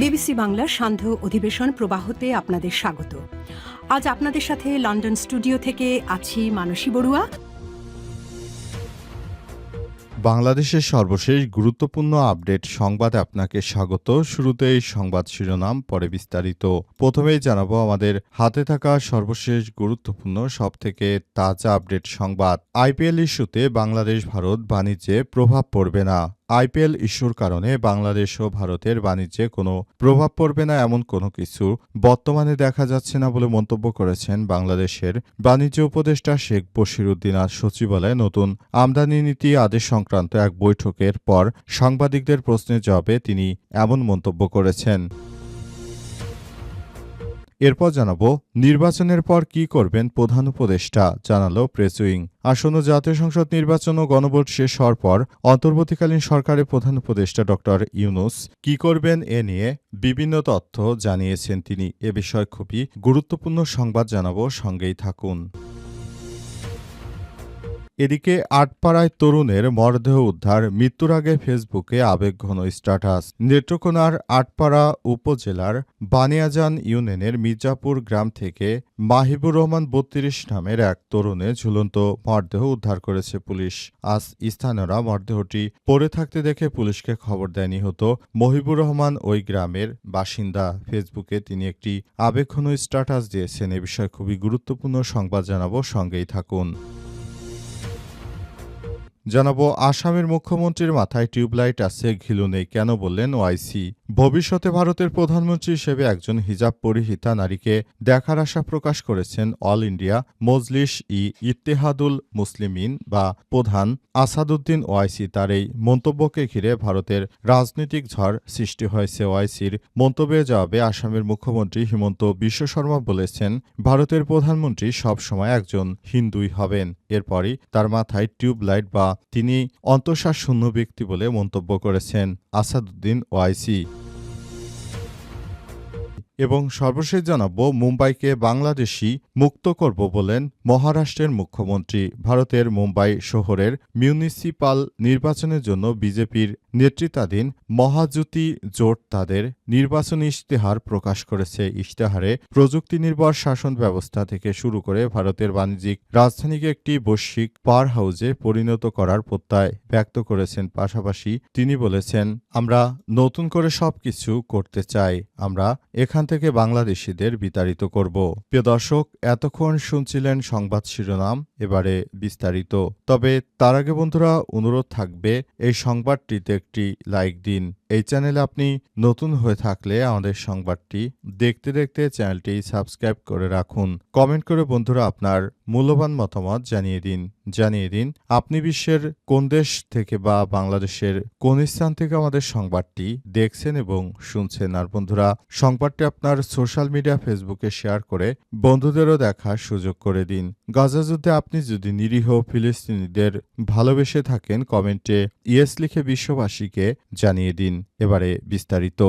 BBC বাংলার সান্ধ্য অধিবেশন প্রবাহতে আপনাদের স্বাগত। আজ আপনাদের সাথে লন্ডন স্টুডিও থেকে আছি মানসী বড়ুয়া। বাংলাদেশের সর্বশেষ গুরুত্বপূর্ণ আপডেট সংবাদে আপনাকে স্বাগত। শুরুতেই সংবাদ শিরোনাম, পরে বিস্তারিত। প্রথমেই জানাবো আমাদের হাতে থাকা সর্বশেষ গুরুত্বপূর্ণ সবথেকে তাজা আপডেট সংবাদ। আইপিএল ইস্যুতে বাংলাদেশ ভারত বাণিজ্যে প্রভাব পড়বে না। আইপিএল ইস্যুর কারণে বাংলাদেশ ও ভারতের বাণিজ্যে কোনো প্রভাব পড়বে না এমন কোনো কিছু বর্তমানে দেখা যাচ্ছে না বলে মন্তব্য করেছেন বাংলাদেশের বাণিজ্য উপদেষ্টা শেখ বশিরউদ্দিন আজ সচিবালয়ে নতুন আমদানি নীতি আদেশ সংক্রান্ত এক বৈঠকের পর সাংবাদিকদের প্রশ্নের জবাবে তিনি এমন মন্তব্য করেছেন। এরপর জানাবো নির্বাচনের পর কি করবেন প্রধান উপদেষ্টা, জানালো প্রেস উইং। আসন্ন জাতীয় সংসদ নির্বাচন ও গণভোট শেষ হওয়ার পর অন্তর্বর্তীকালীন সরকারের প্রধান উপদেষ্টা ডক্টর ইউনূস কি করবেন এ নিয়ে বিভিন্ন তথ্য জানিয়েছেন তিনি। এ বিষয়ে খুবই গুরুত্বপূর্ণ সংবাদ জানাবো, সঙ্গেই থাকুন। এদিকে আটপাড়ায় তরুণের মরদেহ উদ্ধার, মৃত্যুর আগে ফেসবুকে আবেগঘন স্ট্যাটাস। নেত্রকোনার আটপাড়া উপজেলার বানিয়াজান ইউনিয়নের মির্জাপুর গ্রাম থেকে মাহিবুর রহমান ৩২ নামের এক তরুণের ঝুলন্ত মরদেহ উদ্ধার করেছে পুলিশ। আজ স্থানীয়রা মরদেহটি পড়ে থাকতে দেখে পুলিশকে খবর দেয় নিহত মহিবুর রহমান ওই গ্রামের বাসিন্দা। ফেসবুকে তিনি একটি আবেগঘন স্ট্যাটাস দিয়েছেন। এ বিষয়ে খুবই গুরুত্বপূর্ণ সংবাদ জানাবো, সঙ্গেই থাকুন। জানাবো আসামের মুখ্যমন্ত্রীর মাথায় টিউবলাইট আছে, ঘিলু নেই, কেন বললেন ওআইসি। ভবিষ্যতে ভারতের প্রধানমন্ত্রী হিসেবে একজন হিজাব পরিহিতা নারীকে দেখার আশা প্রকাশ করেছেন অল ইন্ডিয়া মজলিস ইত্তেহাদুল মুসলিমিন বা প্রধান আসাদুদ্দিন ওআইসি। তার এই মন্তব্যকে ঘিরে ভারতের রাজনৈতিক ঝড় সৃষ্টি হয়েছে। ওআইসির মন্তব্যের জবাবে আসামের মুখ্যমন্ত্রী হিমন্ত বিশ্ব শর্মা বলেছেন, ভারতের প্রধানমন্ত্রী সবসময় একজন হিন্দুই হবেন। এরপরই তার মাথায় টিউবলাইট বা তিনি অন্তঃশ্বাস শূন্য ব্যক্তি বলে মন্তব্য করেছেন আসাদুদ্দিন ওআইসি। এবং সর্বশেষ জানাবো মুম্বাইকে বাংলাদেশি মুক্ত করব বলেন মহারাষ্ট্রের মুখ্যমন্ত্রী। ভারতের মুম্বাই শহরের মিউনিসিপাল নির্বাচনের জন্য বিজেপির নেতৃত্বাধীন মহাজোটী জোট তাদের নির্বাচনী ইশতেহার প্রকাশ করেছে। ইশতেহারে প্রযুক্তি নির্ভর শাসন ব্যবস্থা থেকে শুরু করে ভারতের বাণিজ্যিক রাজধানীকে একটি বৈশ্বিক পাওয়ার হাউসে পরিণত করার প্রত্যয় ব্যক্ত করেছেন। পাশাপাশি তিনি বলেছেন, আমরা নতুন করে সবকিছু করতে চাই, আমরা এখান থেকে বাংলাদেশিদের বিতাড়িত করব। প্রিয় দর্শক, এতক্ষণ শুনছিলেন সংবাদ শিরোনাম, এবারে বিস্তারিত। তবে তার আগে বন্ধুরা অনুরোধ থাকবে এই সংবাদটিতে একটি লাইক দিন। এই চ্যানেলে আপনি নতুন হয়ে থাকলে আমাদের সংবাদটি দেখতে দেখতে চ্যানেলটি সাবস্ক্রাইব করে রাখুন। কমেন্ট করে বন্ধুরা আপনার মূল্যবান মতামত জানিয়ে দিন আপনি বিশ্বের কোন দেশ থেকে বা বাংলাদেশের কোন স্থান থেকে আমাদের সংবাদটি দেখছেন এবং শুনছেন। আর বন্ধুরা সংবাদটি আপনার সোশ্যাল মিডিয়া ফেসবুকে শেয়ার করে বন্ধুদেরও দেখার সুযোগ করে দিন। গাজা যুদ্ধে আপনি যদি নিরীহ ফিলিস্তিনিদের ভালোবেসে থাকেন, কমেন্টে ইয়েস লিখে বিশ্ববাসীকে জানিয়ে দিন। এবারে বিস্তারিত।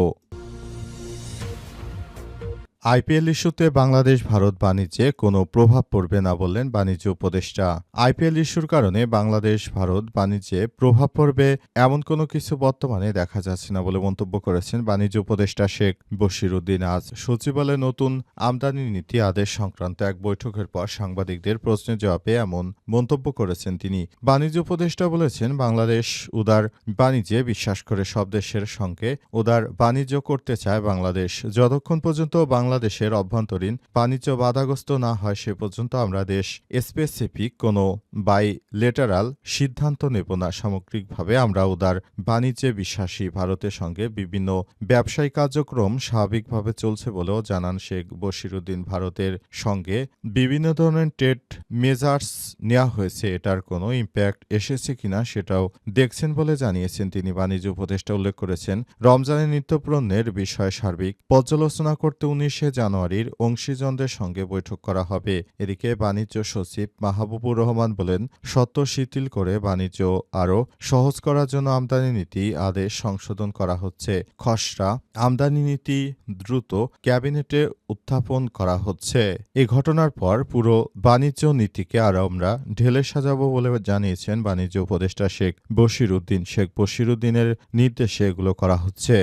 আইপিএল ইস্যুতে বাংলাদেশ ভারত বাণিজ্যে কোনো প্রভাব পড়বে না বললেন বাণিজ্য উপদেষ্টা। আইপিএল ইস্যুর কারণে বাংলাদেশ ভারত বাণিজ্যে প্রভাব পড়বে এমন কোনো কিছু বর্তমানে দেখা যাচ্ছে না বলে মন্তব্য করেছেন বাণিজ্য উপদেষ্টা শেখ বশিরউদ্দিন আজ সচিবালয়ে নতুন আমদানি নীতি আদেশ সংক্রান্ত এক বৈঠকের পর সাংবাদিকদের প্রশ্নের জবাবে এমন মন্তব্য করেছেন তিনি। বাণিজ্য উপদেষ্টা বলেছেন, বাংলাদেশ উদার বাণিজ্যে বিশ্বাস করে, সব দেশের সঙ্গে উদার বাণিজ্য করতে চায় বাংলাদেশ। যতক্ষণ পর্যন্ত বাংলাদেশের অভ্যন্তরীণ বাণিজ্য বাধাগ্রস্ত না হয় সে পর্যন্ত আমরা দেশ স্পেসিফিক কোনো বাইলেটারাল সিদ্ধান্ত নেব না। সামগ্রিকভাবে আমরা উদার বাণিজ্যে বিশ্বাসী। ভারতের সঙ্গে বিভিন্ন ব্যবসায়িক কার্যক্রম স্বাভাবিকভাবে চলছে বলেও জানান শেখ বশিরউদ্দিন। ভারতের সঙ্গে বিভিন্ন ধরনের ট্রেড মেজার্স নেওয়া হয়েছে, এটার কোনো ইম্প্যাক্ট এসেছে কিনা সেটাও দেখছেন বলে জানিয়েছেন তিনি। বাণিজ্য উপদেষ্টা উল্লেখ করেছেন, রমজানের নিত্যপণ্যের বিষয়ে সার্বিক পর্যালোচনা করতে 19 জানুয়ারির অংশীজনদের সঙ্গে বৈঠক করা হবে। এদিকে বাণিজ্য সচিব মাহবুবুর রহমান বলেন, শর্ত শিথিল করে বাণিজ্য আরও সহজ করার জন্য আমদানি নীতি আদেশ সংশোধন করা হচ্ছে। খসড়া আমদানি নীতি দ্রুত ক্যাবিনেটে উত্থাপন করা হচ্ছে। এই ঘটনার পর পুরো বাণিজ্য নীতিকে আরও আমরা ঢেলে সাজাবো বলে জানিয়েছেন বাণিজ্য উপদেষ্টা শেখ বশিরউদ্দিন। শেখ বশিরউদ্দিনের নির্দেশে এগুলো করা হচ্ছে।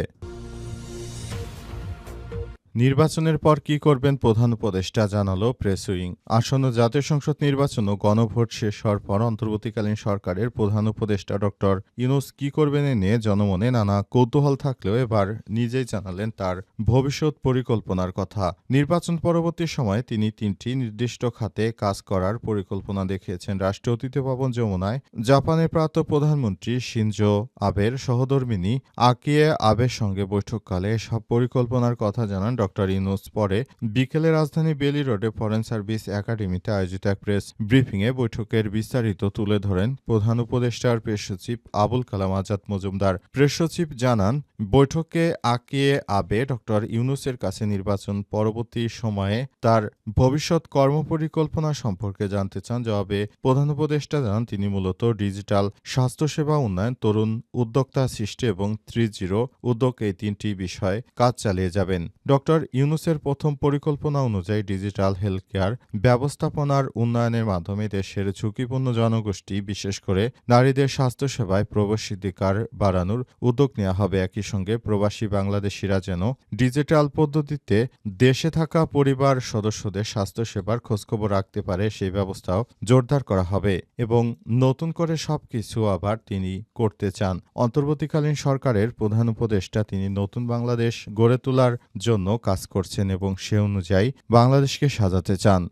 নির্বাচনের পর কি করবেন প্রধান উপদেষ্টা জানালো প্রেস উইং। আসন্ন জাতীয় সংসদ নির্বাচন ও গণভোট শেষ হওয়ার পর অন্তর্বর্তীকালীন সরকারের প্রধান উপদেষ্টা ডক্টর ইউনূস কি করবেন এ নিয়ে জনমনে নানা কৌতূহল থাকলেও এবার নিজেই জানালেন তার ভবিষ্যৎ পরিকল্পনার কথা। নির্বাচন পরবর্তী সময়ে তিনি ৩টি নির্দিষ্ট খাতে কাজ করার পরিকল্পনা দেখিয়েছেন। রাষ্ট্রীয় অতিথি ভবন যমুনায় জাপানের প্রাক্তন প্রধানমন্ত্রী শিনজো আবের সহধর্মিণী আকিয়ে আবের সঙ্গে বৈঠককালে এসব পরিকল্পনার কথা জানান ডক্টর ইউনূস। পরে বিকেলে রাজধানী বেলি রোডে ফরেন সার্ভিস একাডেমিতে আয়োজিত এক প্রেস ব্রিফিংয়ে বৈঠকের বিস্তারিত তুলে ধরেন প্রধান উপদেষ্টার প্রেস সচিব আবুল কালাম আজাদ মজুমদার। প্রেস সচিব জানান, বৈঠকে আকিয়ে আবে ডক্টর ইউনূসের কাছে নির্বাচন পরবর্তী সময়ে তার ভবিষ্যৎ কর্মপরিকল্পনা সম্পর্কে জানতে চান। জবাবে প্রধান উপদেষ্টা জানান, তিনি মূলত ডিজিটাল স্বাস্থ্যসেবা উন্নয়ন, তরুণ উদ্যোক্তা সৃষ্টি এবং 3.0 উদ্যোগ এই 3টি বিষয়ে কাজ চালিয়ে যাবেন। ডক্টর ইউনূসের প্রথম পরিকল্পনা অনুযায়ী ডিজিটাল হেলথ কেয়ার ব্যবস্থাপনার উন্নয়নের মাধ্যমে দেশের ঝুঁকিপূর্ণ জনগোষ্ঠী, বিশেষ করে নারীদের স্বাস্থ্যসেবায় প্রবেশাধিকার বাড়ানোর উদ্যোগ নেওয়া হবে। একই সঙ্গে প্রবাসী বাংলাদেশিরা যেন ডিজিটাল পদ্ধতিতে দেশে থাকা পরিবার সদস্যদের স্বাস্থ্যসেবার খোঁজখবর রাখতে পারে সেই ব্যবস্থাও জোরদার করা হবে এবং নতুন করে সবকিছু আবার তিনি করতে চান। অন্তর্বর্তীকালীন সরকারের প্রধান উপদেষ্টা তিনি নতুন বাংলাদেশ গড়ে তোলার জন্য কাজ করছেন এবং সে অনুযায়ী বাংলাদেশকে সাজাতে চান।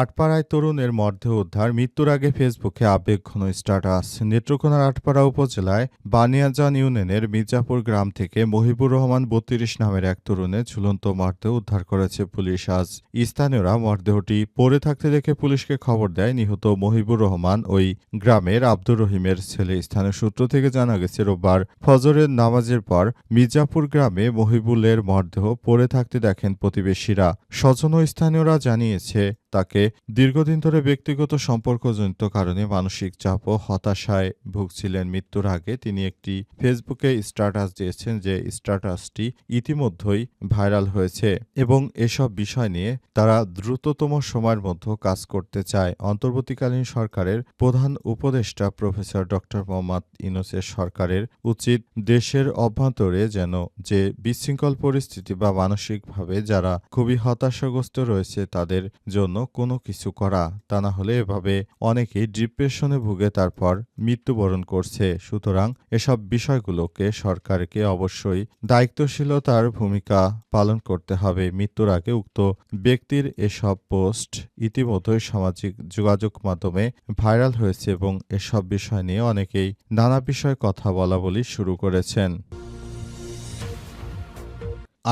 আটপাড়ায় তরুণের মরদেহ উদ্ধার, মৃত্যুর আগে ফেসবুকে আবেগঘন স্ট্যাটাস। নেত্রকোনার আটপাড়া উপজেলায় বানিয়াজান ইউনিয়নের মির্জাপুর গ্রাম থেকে মহিবুর রহমান ৩২ নামের এক তরুণের ঝুলন্ত মরদেহ উদ্ধার করেছে পুলিশ। আজ স্থানীয়রা মরদেহটি পড়ে থাকতে দেখে পুলিশকে খবর দেয়। নিহত মহিবুর রহমান ওই গ্রামের আব্দুর রহিমের ছেলে। স্থানীয় সূত্র থেকে জানা গেছে, রোববার ফজরের নামাজের পর মির্জাপুর গ্রামে মহিবুলের মরদেহ পড়ে থাকতে দেখেন প্রতিবেশীরা। স্বজন ও স্থানীয়রা জানিয়েছে, তাকে দীর্ঘদিন ধরে ব্যক্তিগত সম্পর্কজনিত কারণে মানসিক চাপ ও হতাশায় ভুগছিলেন। মৃত্যুর আগে তিনি একটি ফেসবুকে স্ট্যাটাস দিয়েছেন, যে স্ট্যাটাসটি ইতিমধ্যেই ভাইরাল হয়েছে এবং এসব বিষয় নিয়ে তারা দ্রুততম সময়ের মধ্যে কাজ করতে চায়। অন্তর্বর্তীকালীন সরকারের প্রধান উপদেষ্টা প্রফেসর ডক্টর মোহাম্মদ ইউনূসের সরকারের উচিত দেশের অভ্যন্তরে যেন যে বিশৃঙ্খল পরিস্থিতি বা মানসিকভাবে যারা খুবই হতাশাগ্রস্ত রয়েছে তাদের জন্য কোনো কিছু করা, তা না হলে এভাবে অনেকেই ডিপ্রেশনে ভুগে তারপর মৃত্যুবরণ করছে। সুতরাং এসব বিষয়গুলোকে সরকারকে অবশ্যই দায়িত্বশীলতার ভূমিকা পালন করতে হবে। মৃত্যুর আগে উক্ত ব্যক্তির এসব পোস্ট ইতিমধ্যেই সামাজিক যোগাযোগ মাধ্যমে ভাইরাল হয়েছে এবং এসব বিষয় নিয়ে অনেকেই নানা বিষয়ে কথা বলাবলি শুরু করেছেন।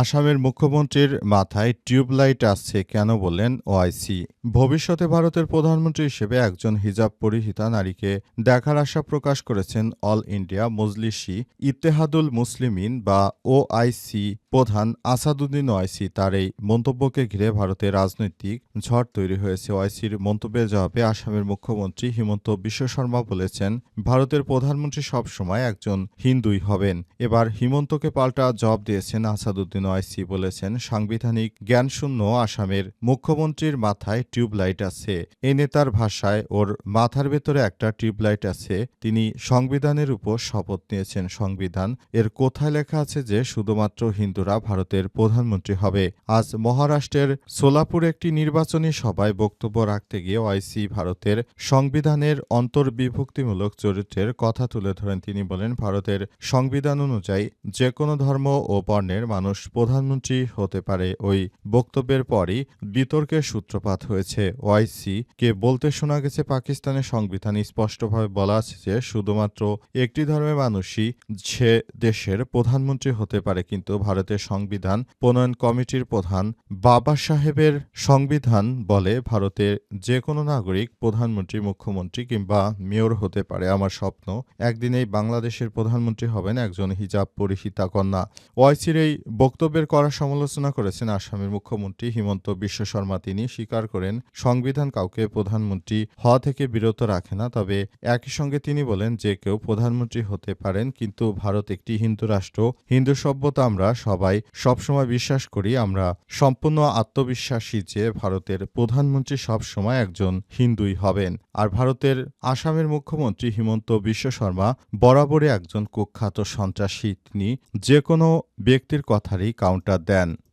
আসামের মুখ্যমন্ত্রীর মাথায় টিউবলাইট আসছে কেন বললেন ওআইসি। ভবিষ্যতে ভারতের প্রধানমন্ত্রী হিসেবে একজন হিজাব পরিহিতা নারীকে দেখার আশা প্রকাশ করেছেন অল ইন্ডিয়া মজলিসি ইত্তেহাদুল মুসলিমিন বা ওআইসি প্রধান আসাদুদ্দিন ওয়াইসি। তার এই মন্তব্যকে ঘিরে ভারতে রাজনৈতিক ঝড় তৈরি হয়েছে। ওয়াইসির মন্তব্যের জবাবে আসামের মুখ্যমন্ত্রী হিমন্ত বিশ্ব শর্মা বলেছেন, ভারতের প্রধানমন্ত্রী সবসময় একজন হিন্দুই হবেন। এবার হিমন্তকে পাল্টা জবাব দিয়েছেন আসাদুদ্দিন ওয়াইসি। বলেছেন, সাংবিধানিক জ্ঞানশূন্য আসামের মুখ্যমন্ত্রীর মাথায় টিউবলাইট আছে। এই নেতার ভাষায় ওর মাথার ভেতরে একটা টিউবলাইট আছে। তিনি সংবিধানের উপর শপথ নিয়েছেন। সংবিধান এর কোথায় লেখা আছে যে শুধুমাত্র হিন্দুরা ভারতের প্রধানমন্ত্রী হবে? আজ মহারাষ্ট্রের সোলাপুরে একটি নির্বাচনী সভায় বক্তব্য রাখতে গিয়ে ওয়াইসি ভারতের সংবিধানের অন্তর্বিভক্তিমূলক চরিত্রের কথা তুলে ধরেন। তিনি বলেন, ভারতের সংবিধান অনুযায়ী যে কোনো ধর্ম ও বর্ণের মানুষ প্রধানমন্ত্রী হতে পারে। ওই বক্তব্যের পরই বিতর্কের সূত্রপাত হয়েছে। ওআইসি কে বলতে শোনা গেছে, পাকিস্তানের সংবিধানে স্পষ্টভাবে বলা আছে যে শুধুমাত্র একটি ধর্মের মানুষই সে দেশের প্রধানমন্ত্রী হতে পারে, কিন্তু ভারতের সংবিধান প্রণয়ন কমিটির প্রধান বাবা সাহেবের সংবিধান বলে ভারতের যে কোনো নাগরিক প্রধানমন্ত্রী, মুখ্যমন্ত্রী কিংবা মেয়র হতে পারে। আমার স্বপ্ন একদিন এই বাংলাদেশের প্রধানমন্ত্রী হবেন একজন হিজাব পরিহিতা কন্যা। ওআইসির এই বক্তব্য বক্তব্যের কড়া সমালোচনা করেছেন আসামের মুখ্যমন্ত্রী হিমন্ত বিশ্ব শর্মা। তিনি স্বীকার করেন, সংবিধান কাউকে প্রধানমন্ত্রী হওয়া থেকে বিরত রাখে না। তবে একই সঙ্গে তিনি বলেন, যে কেউ প্রধানমন্ত্রী হতে পারেন, কিন্তু ভারত একটি হিন্দু রাষ্ট্র, হিন্দু সভ্যতা আমরা সবাই সবসময় বিশ্বাস করি। আমরা সম্পূর্ণ আত্মবিশ্বাসী যে ভারতের প্রধানমন্ত্রী সবসময় একজন হিন্দুই হবেন। আর ভারতের আসামের মুখ্যমন্ত্রী হিমন্ত বিশ্ব শর্মা বরাবরই একজন কুখ্যাত সন্ত্রাসী। তিনি যে কোনো ব্যক্তির কথারই কাউন্টার দেন।